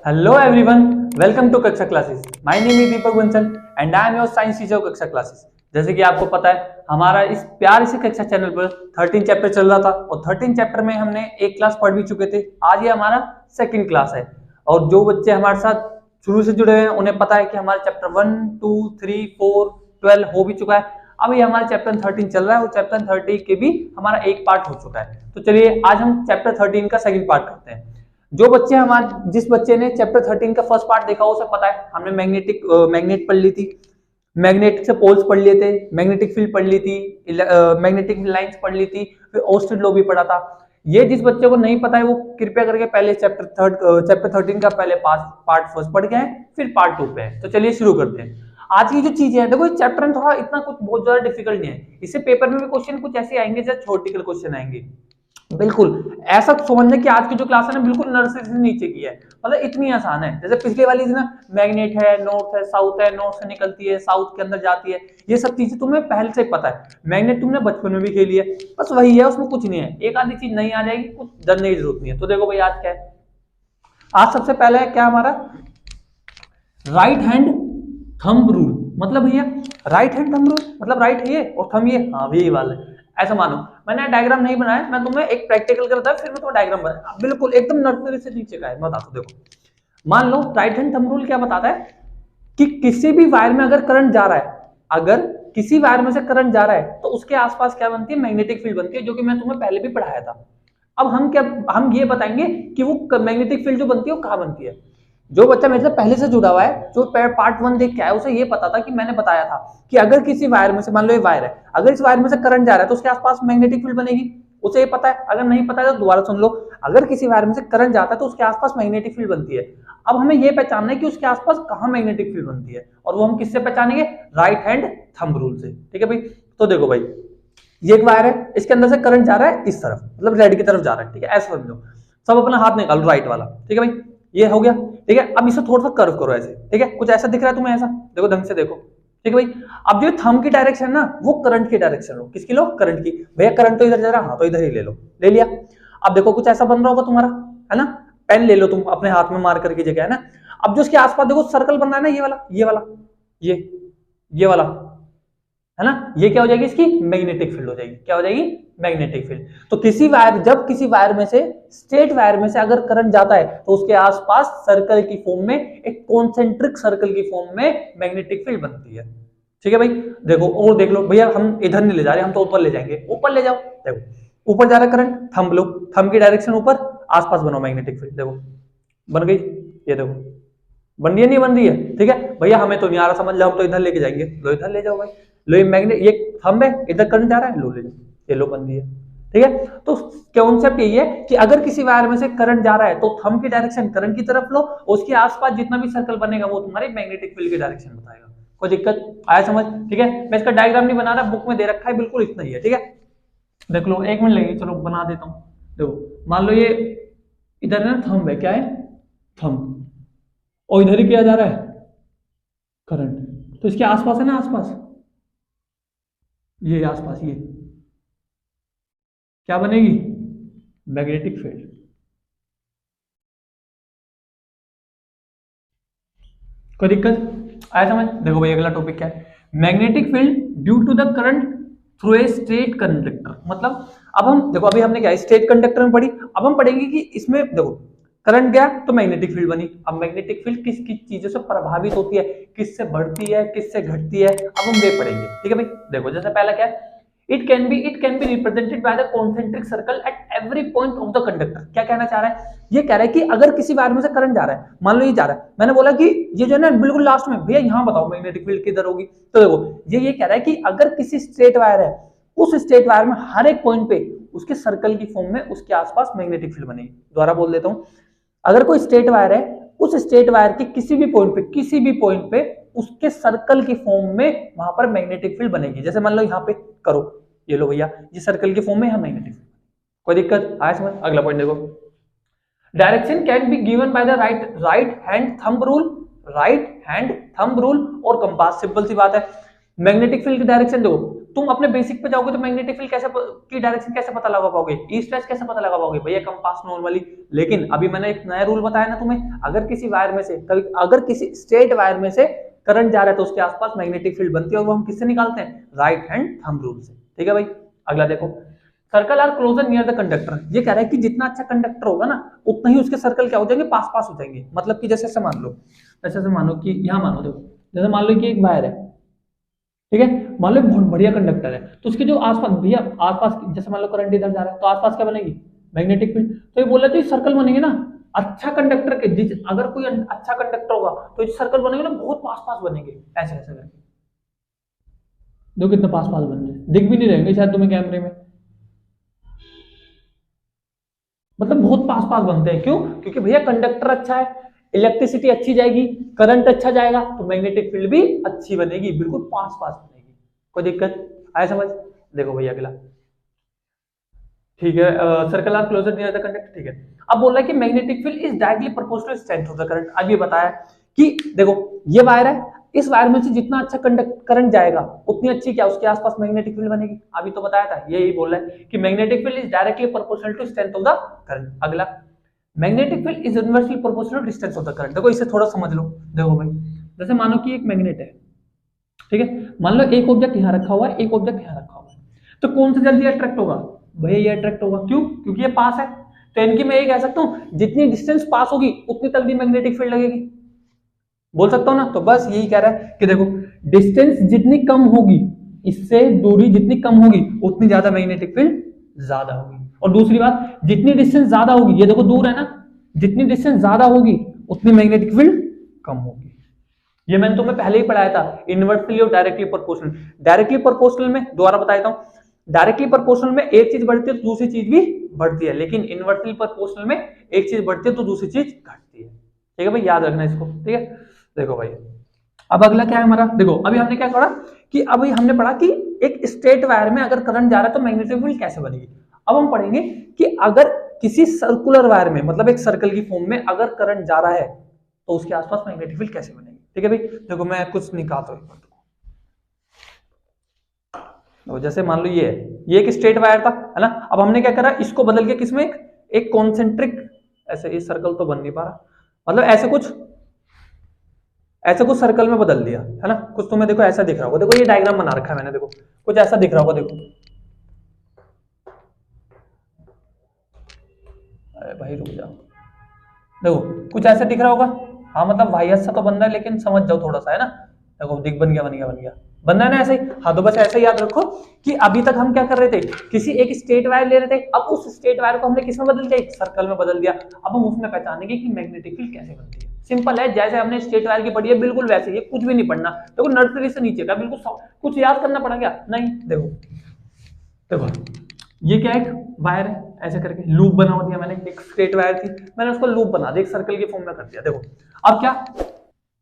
Hello everyone, welcome to कक्षा classes. My name is Deepak Bansal and I am your science teacher कक्षा classes. जैसे कि आपको पता है हमारा इस प्यारे से कक्षा चैनल पर 13 चैप्टर चल रहा था और 13 चैप्टर में हमने एक क्लास पढ़ भी चुके थे। आज ये हमारा सेकंड क्लास है और जो बच्चे हमारे साथ शुरू से जुड़े हुए हैं उन्हें पता है कि हमारे चैप्टर 1, 2, 3, 4, 12 हो भी चुका है। अब ये हमारा चैप्टर 13 चल रहा है और चैप्टर 13 के भी हमारा एक पार्ट हो चुका है। तो चलिए आज हम चैप्टर 13 का सेकंड पार्ट करते हैं। जो बच्चे हमारे जिस बच्चे ने चैप्टर 13 का फर्स्ट पार्ट देखा उसे पता है हमने मैग्नेट पढ़ ली थी, मैग्नेटिक से पोल्स पढ़ लिए थे, मैग्नेटिक फील्ड पढ़ ली थी, मैग्नेटिक लाइंस पढ़ ली थी, फिर ओस्टेड लॉ भी पढ़ा था। ये जिस बच्चे को नहीं पता है वो कृपया करके पहले चैप्टर 13 का पहले पार्ट फर्स्ट पढ़ के आए, फिर पार्ट 2 पे है। तो चलिए शुरू करते हैं। आज की जो चीजें हैं, देखो इस चैप्टर में थोड़ा इतना कुछ बहुत ज्यादा डिफिकल्ट नहीं है। इससे पेपर में भी क्वेश्चन कुछ ऐसे आएंगे जैसे थ्योरेटिकल क्वेश्चन आएंगे। बिल्कुल ऐसा समझना कि आज की जो क्लास है ना बिल्कुल नर्सरी से नीचे की है, मतलब इतनी आसान है। जैसे पिछले वाली थी ना, मैग्नेट है, नॉर्थ है, साउथ है, नॉर्थ से निकलती है, साउथ के अंदर जाती है, ये सब चीजें तुम्हें पहले से पता है। मैग्नेट तुमने बचपन में भी खेली है, बस वही है, उसमें कुछ नहीं है। एक आधी चीज नहीं आ जाएगी, कुछ डरने की जरूरत नहीं है। तो देखो भाई आज क्या है, आज सबसे पहले है क्या हमारा राइट हैंड थंब रूल। मतलब भैया राइट हैंड थंब रूल मतलब राइट है ये और थंब ये, हाँ यही वाला है। ऐसा मानो मैंने डायग्राम नहीं बनाया, मैं तुम्हें एक प्रैक्टिकल करता फिर मैं तुम्हें डायग्राम बनाया, बिल्कुल एकदम नर्सरी से नीचे का है। मैं बताता हूं, देखो मान लो राइट हैंड थंब रूल क्या बताता है कि किसी भी वायर में अगर करंट जा रहा है, अगर किसी वायर में से करंट जा रहा है तो उसके आसपास क्या बनती है, मैग्नेटिक फील्ड बनती है, जो कि मैं तुम्हें पहले भी पढ़ाया था। अब हम ये बताएंगे कि वो मैग्नेटिक फील्ड जो बनती है वो कहां बनती है। जो बच्चा मेरे से पहले से जुड़ा हुआ है, जो पार्ट 1 देख के आया, उसे ये पता था कि मैंने बताया था कि अगर किसी वायर में से, मान लो ये वायर है, अगर इस वायर में से करंट जा रहा है तो उसके आसपास मैग्नेटिक फील्ड बनेगी। उसे ये पता है, अगर नहीं पता है तो दोबारा सुन लो। अगर किसी वायर में से करंट जाता है तो उसके आसपास मैग्नेटिक फील्ड बनती है। अब हमें यह पहचानना है कि उसके आसपास कहां मैग्नेटिक फील्ड बनती है, और वो हम किससे पहचानेंगे, राइट हैंड थंब रूल से। ठीक है भाई, तो देखो भाई ये एक वायर है, इसके अंदर से करंट जा रहा है इस तरफ, मतलब रेड की तरफ जा रहा है। ठीक है, ऐसा समझो। सब अपना हाथ निकालो राइट वाला। ठीक है भाई, ये हो गया। ठीक है, अब इसे थोड़ा सा कर्व करो ऐसे। ठीक है, कुछ ऐसा दिख रहा है तुम्हें, ऐसा देखो, ढंग से देखो। ठीक है भाई, अब जो थंब की डायरेक्शन है ना वो करंट की डायरेक्शन लो। किसकी लो, करंट की। भैया करंट तो इधर जा रहा है, हाँ तो इधर ही ले लो, ले लिया। अब देखो कुछ ऐसा बन रहा होगा तुम्हारा, है ना। पेन ले लो तुम अपने हाथ में, मार्कर की जगह, है ना। अब जो उसके आसपास देखो सर्कल बन रहा है ना, ये वाला, ये वाला, ये वाला, है ना, ये क्या हो जाएगी, इसकी मैग्नेटिक फील्ड हो जाएगी। क्या हो जाएगी, मैग्नेटिक फील्ड। तो जब किसी वायर में से, स्ट्रेट वायर में से अगर करंट जाता है तो उसके आसपास सर्कल की फॉर्म में, एक कॉन्सेंट्रिक सर्कल की फॉर्म में मैग्नेटिक फील्ड बनती है। ठीक है भाई, देखो और देख लो भैया, हम इधर नहीं ले जा रहे, हम तो ऊपर ले जाएंगे। ऊपर ले जाओ, देखो ऊपर जा रहा है करंट, थंब लो, थंब की डायरेक्शन ऊपर, आसपास बनाओ मैग्नेटिक फील्ड। देखो बन गई, ये देखो बन रही है, नहीं बन रही है। ठीक है भैया, हमें तो नहीं आ रहा समझ लो, हम तो इधर लेके जाएंगे। लो इधर ले जाओ भाई, लो ये मैग्नेट, ये थंब है, इधर करंट जा रहा है, लो ले जाओ, ये लो बन रही है। ठीक है, तो कॉन्सेप्ट यही है कि अगर किसी वायर में से करंट जा रहा है तो थंब की डायरेक्शन करंट की तरफ लो, उसके आसपास जितना भी सर्कल बनेगा वो तुम्हारे मैग्नेटिक फील्ड की डायरेक्शन बताएगा। कोई दिक्कत आया समझ। ठीक है, मैं इसका डायग्राम नहीं बना रहा, बुक में दे रखा है, बिल्कुल इतना ही है। ठीक है, देख लो, एक मिनट लगेगी, चलो बना देता हूँ। देखो मान लो ये इधर ना थंब है, क्या है, थंब, और इधर ही किया जा रहा है करंट, तो इसके आसपास है ना, आसपास, ये आसपास, ये क्या बनेगी, मैग्नेटिक फील्ड। कोई दिक्कत आया समझ। देखो भाई अगला टॉपिक क्या है, magnetic field due to the current through a straight conductor. मतलब अब हम देखो, अभी हमने क्या स्ट्रेट कंडक्टर में पढ़ी, अब हम पढ़ेंगे कि इसमें देखो करंट गया तो मैग्नेटिक फील्ड बनी। अब मैग्नेटिक फील्ड किस किस चीजों से प्रभावित होती है, किससे बढ़ती है, किससे घटती है, अब हम वे पढ़ेंगे। ठीक है भाई, देखो जैसे पहला क्या है, it can be represented by the concentric circle at every point of the conductor. क्या कहना चाह रहा है, ये कह रहा है कि अगर किसी वायर में से करंट जा रहा है, मान लो ये जा रहा है, मैंने बोला कि ये जो है ना बिल्कुल लास्ट में, भैया यहाँ बताओ मैग्नेटिक फील्ड किधर होगी। तो देखो ये कह रहा है कि अगर किसी स्ट्रेट वायर है, उस स्ट्रेट वायर में हर एक पॉइंट पे उसके सर्कल की फॉर्म में उसके आसपास मैग्नेटिक फील्ड बनेगी। दोबारा बोल देता हूं, अगर कोई स्ट्रेट वायर है, उस स्ट्रेट वायर के किसी भी पॉइंट पे उसके सर्कल की फॉर्म में वहां पर मैग्नेटिक फील्ड बनेगी। जैसे मान लो यहाँ पे करो, ये लो भैया, ये सर्कल की फॉर्म में है मैग्नेटिक फील्ड। कोई दिक्कत आया समझ। अगला पॉइंट देखो, direction can be given by the right hand thumb rule और कंपास। सिंपल सी बात है, मैग्नेटिक फील्ड की डायरेक्शन देखो, तुम अपने बेसिक पे जाओगे तो मैग्नेटिक फील्ड की डायरेक्शन कैसे पता लगा पाओगे, ईस्ट वेस्ट कैसे पता लगा पाओगे भैया, कंपास नॉर्मली। लेकिन अभी मैंने एक नया रूल बताया ना तुम्हें, अगर किसी स्ट्रेट वायर में से करंट जा रहा है तो उसके आसपास मैग्नेटिक फील्ड बनती है, और वो हम किससे निकालते हैं, राइट हैंड थंब रूल से। ठीक है भाई, अगला देखो, circle are closer near the conductor. ये कह रहा है कि जितना अच्छा कंडक्टर होगा ना उतना ही उसके सर्कल क्या हो जाएंगे, पास पास हो जाएंगे। मतलब कि जैसे मान लो कि यहाँ मानो, देखो जैसे मान लो कि एक वायर है, ठीक है, मान लो बहुत बढ़िया कंडक्टर है, तो उसके जो आसपास भैया आसपास जैसे मान लो करंट इधर जा रहा है तो आसपास क्या बनेगी, मैग्नेटिक फील्ड। तो ये बोल रहे थे सर्कल बनेंगे ना, अच्छा कंडक्टर के अगर कोई अच्छा कंडक्टर होगा तो जो सर्कल बनेंगे ना बहुत पास पास बनेंगे, ऐसे ऐसे करके। देखो कितने पास पास बन रहे, दिख भी नहीं रहेंगे शायद तुम्हें कैमरे में, मतलब बहुत पास पास बनते हैं। क्यों, क्योंकि भैया कंडक्टर अच्छा है, इलेक्ट्रिसिटी अच्छी जाएगी, करंट अच्छा जाएगा, तो मैग्नेटिक फील्ड भी अच्छी बनेगी, बिल्कुल पास पास बनेगी। कोई दिक्कत आया समझ। देखो भैया अगला, ठीक है, circle are closer near the conductor, ठीक है। अब बोल रहा है कि magnetic field is directly proportional strength of the current. अब ये बताया कि देखो ये वायर है, इस वायर में से जितना अच्छा करंट जाएगा उतनी अच्छी क्या उसके आसपास मैग्नेटिक फील्ड बनेगी। अभी तो बताया था, यही बोल रहा है कि magnetic field is directly proportional to strength of the current. अगला, magnetic field is inversely proportional to distance of the current. देखो इसे थोड़ा समझ लो। देखो भाई, जैसे मानो कि एक मैग्नेट है, ठीक है, मान लो एक ऑब्जेक्ट यहाँ रखा हुआ है, एक ऑब्जेक्ट यहाँ रखा हुआ है, तो कौन सा जल्दी अट्रैक्ट होगा भैया, ये अट्रैक्ट होगा। क्यों, क्योंकि ये पास है। तो इनकी मैं ये कह सकता हूँ जितनी डिस्टेंस पास होगी उतनी तक भी मैग्नेटिक फील्ड लगेगी, बोल सकता हूँ ना। तो बस यही कह रहा है कि देखो डिस्टेंस जितनी कम होगी, इससे दूरी जितनी कम होगी उतनी ज्यादा मैग्नेटिक फील्ड ज्यादा होगी। और दूसरी बात, जितनी डिस्टेंस ज्यादा होगी, ये देखो दूर है ना, जितनी डिस्टेंस ज्यादा होगी उतनी मैग्नेटिक फील्ड कम होगी। ये मैंने तुम्हें पहले ही पढ़ाया था, इनवर्सली और डायरेक्टली प्रोपोर्शनल। डायरेक्टली प्रोपोर्शनल में दोबारा बता देता हूं, डायरेक्टली प्रोपोर्शनल में एक चीज बढ़ती है तो दूसरी चीज भी बढ़ती है, लेकिन इनवर्सली प्रोपोर्शनल में एक चीज बढ़ती है तो दूसरी चीज घटती है। ठीक है भाई, याद रखना इसको। ठीक है, देखो भाई अब अगला क्या है हमारा, देखो अभी हमने क्या पढ़ा कि अभी हमने पढ़ा कि एक स्ट्रेट वायर में अगर करंट जा रहा है तो मैग्नेटिक फील्ड कैसे बनेगी। अब हम पढ़ेंगे कि अगर किसी सर्कुलर वायर में, मतलब एक सर्कल की फॉर्म में अगर करंट जा रहा है तो उसके आसपास मैग्नेटिक फील्ड कैसे बनेगी। ठीक है भाई, देखो मैं कुछ निकालता हूं। तो जैसे मान लो ये एक स्ट्रेट वायर था, है ना। अब हमने क्या करा, इसको बदल के किसमें एक कॉन्सेंट्रिक, ऐसे इस सर्कल तो बन नहीं पा रहा, मतलब ऐसे कुछ सर्कल में बदल दिया, है ना। कुछ तुम्हें देखो ऐसा दिख रहा होगा, देखो ये डायग्राम बना रखा है मैंने, देखो कुछ ऐसा दिख रहा होगा, देखो अरे भाई रुक जाओ, देखो कुछ ऐसा दिख रहा होगा। हाँ मतलब भाई ऐसा तो बन रहा है, लेकिन समझ जाओ थोड़ा सा, है ना। देखो दिख बन गया बनना है ना ऐसे ही। हाँ तो बस ऐसे ही याद रखो कि अभी तक हम क्या कर रहे थे, किसी एक स्ट्रेट वायर ले रहे थे, अब उस स्ट्रेट वायर को हमने किसमें बदल दिया, एक सर्कल में बदल दिया। अब हम उसमें पहचानेंगे कि मैग्नेटिक फील्ड कैसे बनती है। सिंपल है, जैसे हमने स्ट्रेट वायर की पढ़ी है बिल्कुल वैसे ही, कुछ भी नहीं पढ़ना। देखो नर्सरी से नीचे का बिल्कुल कुछ याद करना पड़ा क्या, नहीं। देखो ये क्या, एक वायर है, ऐसे करके लूप बना दिया मैंने, एक स्ट्रेट वायर थी, मैंने उसको लूप बना दिया, एक सर्कल के फॉर्म में कर दिया। देखो अब क्या,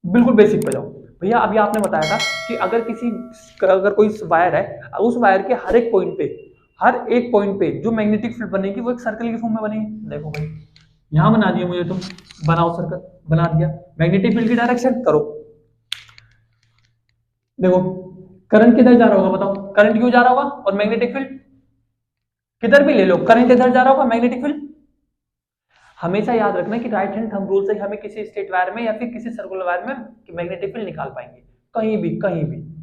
बिल्कुल बेसिक पे जाओ भैया। अभी आपने बताया था कि अगर कोई वायर है, उस वायर के हर एक पॉइंट पे जो मैग्नेटिक फील्ड बनेगी वो एक सर्कल के फॉर्म में बनेगी। देखो भाई यहां बना दिया मुझे, तुम बनाओ सर्कल, बना दिया, मैग्नेटिक फील्ड की डायरेक्शन करो। देखो करंट किधर जा रहा होगा बताओ, करंट क्यों जा रहा होगा, और मैग्नेटिक फील्ड किधर भी ले लो, करंट इधर जा रहा होगा, मैग्नेटिक फील्ड। हमेशा याद रखना कि राइट हैंड थंब रूल से हमें किसी स्ट्रेट वायर में या फिर किसी सर्कुलर वायर में मैग्नेटिक फील्ड निकाल पाएंगे, कहीं भी।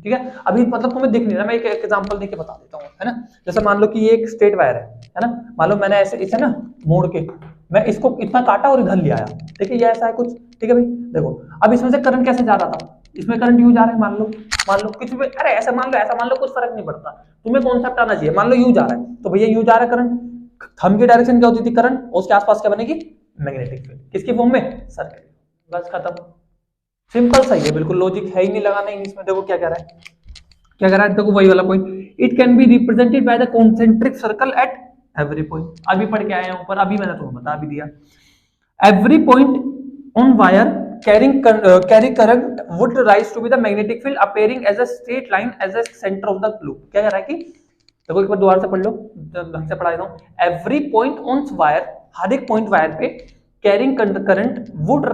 ठीक है, अभी मतलब तुम्हें दिख नहीं रहा, मैं एक एग्जांपल देके बता देता हूँ, है ना। जैसे मान लो कि ये एक स्ट्रेट वायर है ना, मान लो मैंने ऐसे इसे ना मोड़ के मैं इसको इतना काटा और इधर ले आया, ठीक है, ये ऐसा है कुछ। ठीक है भाई, देखो अब इसमें से करंट कैसे जा रहा था, इसमें करंट यू जा रहा है, मान लो कुछ भी, अरे ऐसा मान लो कुछ फर्क नहीं पड़ता, तुम्हें कॉन्सेप्ट आना चाहिए। मान लो यू जा रहा है तो भैया यू जा रहा है करंट, थंब की डायरेक्शन क्या होती थी, करंट, और उसके आसपास क्या बनेगी, मैग्नेटिक फील्ड, किसकी फॉर्म में, सर्कल। बस खत्म, सिंपल सही है, बिल्कुल लॉजिक है ही नहीं लगाना इंग्लिश में। देखो क्या कह रहा है, देखो वही वाला point, it can be represented by the concentric circle at every point. अभी पढ़ के आए हैं ऊपर, अभी मैंने तुम्हें बता भी दिया। Every point on wire carry current would rise to be the magnetic field appearing as a straight line as a center of the loop। क्या कह रहा है कि देखो एक बार दोबारा से पढ़ लो, ढंग से पढ़ा देता हूं। एवरी पॉइंट ऑन वायर, हर एक पॉइंट वायर पे carrying current would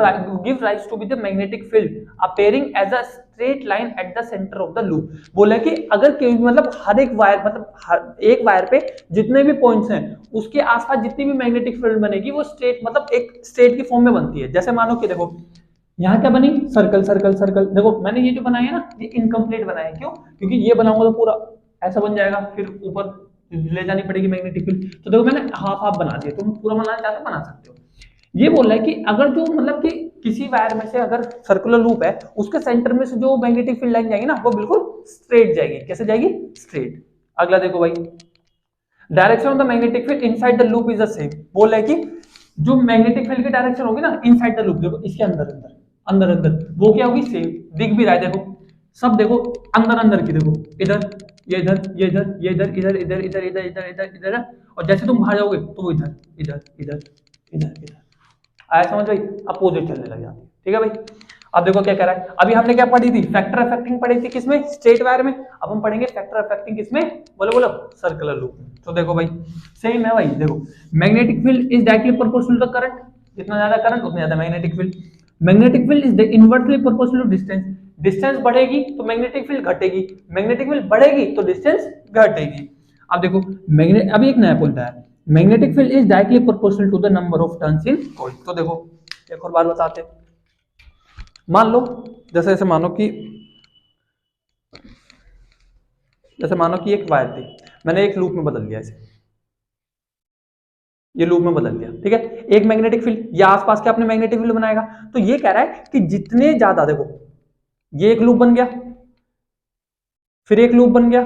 give rise to be the magnetic field appearing as a straight line at the center of the loop। बोला कि अगर मतलब हर एक वायर मतलब एक वायर पे जितने भी पॉइंट्स हैं उसके आसपास जितनी भी मैग्नेटिक फील्ड बनेगी वो स्ट्रेट मतलब एक स्ट्रेट की फॉर्म में बनती है। जैसे मानो कि देखो यहाँ क्या बनी, सर्कल सर्कल सर्कल। देखो मैंने ये जो बनाया है ना ये इनकम्प्लीट बनाया है, क्यों? क्योंकि ये बनाऊंगा तो पूरा ऐसा बन जाएगा, फिर ऊपर ले जानी पड़ेगी मैग्नेटिक फील्ड। तो देखो मैंने हाफ हाफ बना दिया, तुम पूरा बनाना चाहते हो बना सकते हो। ये बोल रहा है कि अगर जो मतलब कि किसी वायर में से अगर सर्कुलर लूप है उसके सेंटर में से जो मैग्नेटिक फील्ड लाइन जाएगी ना वो बिल्कुल स्ट्रेट जाएगी। कैसे जाएगी? स्ट्रेट। अगला देखो भाई, direction of the magnetic field inside the loop is the same. बोल रहा है कि जो मैग्नेटिक फील्ड की डायरेक्शन होगी ना इनसाइड द लूप, देखो इसके अंदर अंदर अंदर अंदर वो क्या होगी? सेम। दिख भी रहा है देखो, सब देखो अंदर अंदर की, देखो इधर ये इधर ये इधर ये इधर इधर इधर इधर इधर इधर इधर इधर, और जैसे तुम बाहर जाओगे तो वो इधर इधर इधर इधर इधर आया, समझ भाई? अपोजिट चलने लग जाती है। ठीक है भाई, अब देखो क्या कह रहा है। अभी हमने क्या पढ़ी थी? फैक्टर अफेक्टिंग पढ़ी थी किसमें? स्ट्रेट वायर में। अब हम पढ़ेंगे फैक्टर अफेक्टिंग किसमें? बोलो बोलो, सर्कुलर लूप में। तो देखो भाई सेम है भाई, देखो magnetic field is directly proportional to the current. जितना ज्यादा करंट उतना ज्यादा magnetic field. Magnetic field is inversely proportional to distance. Distance बढ़ेगी तो मैग्नेटिक फील्ड घटेगी, मैग्नेटिक फील्ड बढ़ेगी तो डिस्टेंस घटेगी। अब देखो अभी एक नया पॉइंट आया, magnetic field is directly proportional to the number of turns in coil. तो देखो एक और बार बताते हैं। मान लो जैसे मानो कि एक वायर थी, मैंने एक लूप में बदल दिया इसे, ये लूप में बदल दिया। ठीक है, एक मैग्नेटिक फील्ड या आसपास के अपने मैग्नेटिक फील्ड बनाएगा। तो ये कह रहा है कि जितने ज्यादा, देखो ये एक लूप बन गया, फिर एक लूप बन गया,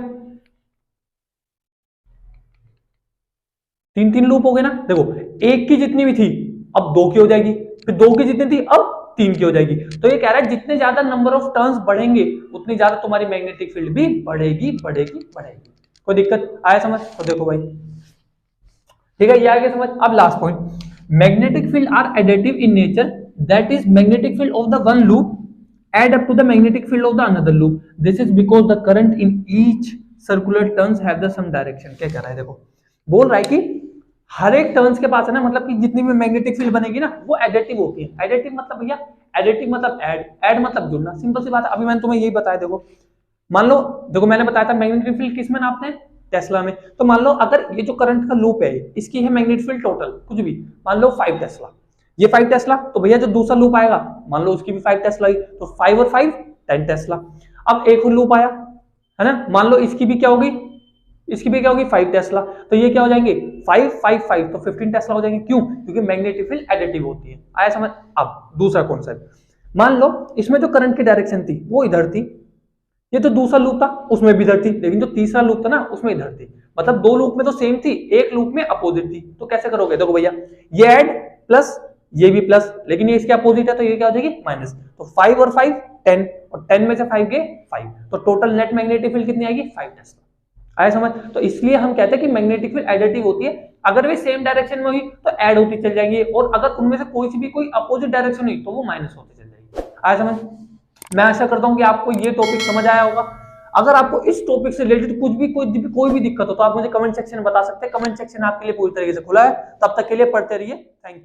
तीन तीन लूप हो गए ना। देखो एक की जितनी भी थी अब दो की हो जाएगी, फिर दो की जितनी थी अब तीन की हो जाएगी। तो ये कह रहा है जितने ज्यादा नंबर ऑफ टर्न्स बढ़ेंगे उतनी ज्यादा तुम्हारी मैग्नेटिक फील्ड भी बढ़ेगी बढ़ेगी बढ़ेगी। कोई दिक्कत आया समझ? तो देखो भाई ठीक है, ये आगे समझ। अब last point, magnetic field are additive in nature, that is magnetic field of the one loop add up to the magnetic field of the another loop. This is because the current in each circular turns have the some direction. क्या कह रहा है? देखो बोल रहा है कि हर एक टर्न्स के पास है ना, मतलब कि जितनी भी मैग्नेटिक फील्ड बनेगी ना वो एडिटिव होती है। एडिटिव मतलब भैया, एडिटिव मतलब ऐड मतलब जुड़ना, सिंपल सी बात है। अभी मैंने तुम्हें यही बताया, देखो मान लो, देखो मैंने बताया था मैग्नेटिक फील्ड किस में नापते हैं? टेस्ला में। तो मान लो अगर ये जो करंट का लूप है इसकी है मैग्नेटिक फील्ड टोटल कुछ भी, मान लो 5 टेस्ला, ये 5 टेस्ला, तो भैया जो दूसरा लूप आएगा मान लो उसकी भी 5 टेस्ला ही, तो 5 और 5 10 टेस्ला। अब एक और लूप आया है ना, मान लो इसकी भी क्या होगी? इसकी भी क्या होगी? 5 टेस्ला। तो ये क्या हो जाएंगे? 5 5 5 तो 15 टेस्ला हो जाएंगे। क्यों? क्योंकि मैग्नेटिक फील्ड एडिटिव होती है। आया समझ? अब दूसरा कॉन्सेप्ट, मान लो इसमें जो करंट की डायरेक्शन थी वो इधर थी, ये तो दूसरा लूप था उसमें भी इधर थी, लेकिन जो तीसरा लूप था ना उसमें इधर थी। मतलब दो लूप में तो सेम थी, एक लूप में अपोजिट थी। तो कैसे करोगे? देखो भैया ये ऐड प्लस ये भी प्लस, लेकिन ये इसके अपोजिट है तो ये क्या हो जाएगी? माइनस। तो 5 और 5 10, और 10 में से 5 गए 5, तो टोटल नेट मैग्नेटिक फील्ड कितनी आएगी? 5 टेस्ला। आया समझ? तो इसलिए हम कहते हैं कि मैग्नेटिक फील्ड एडिटिव होती है। अगर वे सेम डायरेक्शन में हुई तो ऐड होती चल जाएंगी, और अगर उनमें से कोई सी भी कोई अपोजिट डायरेक्शन हुई तो वो माइनस होती चल जाएगी। आया समझ? मैं आशा करता हूं कि आपको ये टॉपिक समझ आया होगा। अगर आपको इस टॉपिक से रिलेटेड कुछ भी कोई भी दिक्कत हो तो आप मुझे कमेंट सेक्शन में बता सकते हैं। कमेंट सेक्शन आपके लिए पूरी तरीके से खुला है। तब तक के लिए पढ़ते रहिए। Thank you.